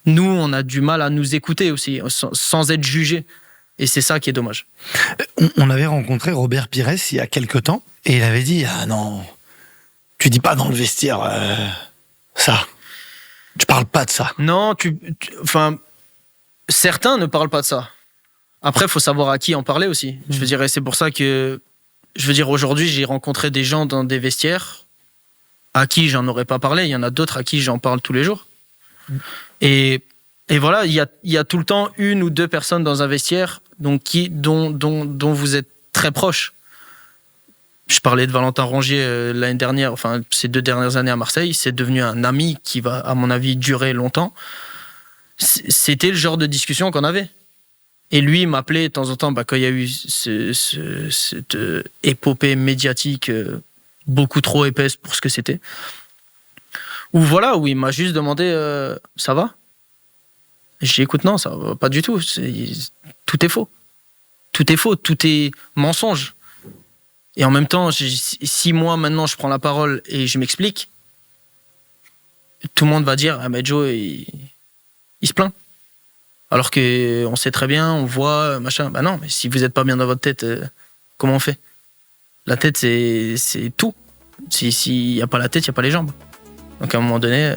nous, on a du mal à nous écouter aussi, sans être jugé. Et c'est ça qui est dommage. On avait rencontré Robert Pires il y a quelque temps, et il avait dit « Ah non, tu dis pas dans le vestiaire ça. Tu parles pas de ça. » Non, enfin, certains ne parlent pas de ça. Après, il faut savoir à qui en parler aussi. Je veux dire, et c'est pour ça que, aujourd'hui, j'ai rencontré des gens dans des vestiaires à qui j'en aurais pas parlé. Il y en a d'autres à qui j'en parle tous les jours. Et voilà, il y a tout le temps une ou deux personnes dans un vestiaire dont vous êtes très proche. Je parlais de Valentin Rongier l'année dernière, enfin ces 2 dernières années à Marseille. C'est devenu un ami qui va, à mon avis, durer longtemps. C'était le genre de discussion qu'on avait. Et lui, il m'appelait de temps en temps quand il y a eu cette épopée médiatique beaucoup trop épaisse pour ce que c'était. Où il m'a juste demandé ça va ? J'ai dit écoute, non, ça va pas du tout. Tout est faux. Tout est faux, tout est mensonge. Et en même temps, si moi maintenant je prends la parole et je m'explique, tout le monde va dire ah mais Joe il se plaint. Alors qu'on sait très bien, on voit, machin. Bah non, mais si vous n'êtes pas bien dans votre tête, comment on fait ? La tête, c'est tout. S'il n'y a pas la tête, il n'y a pas les jambes. Donc à un moment donné,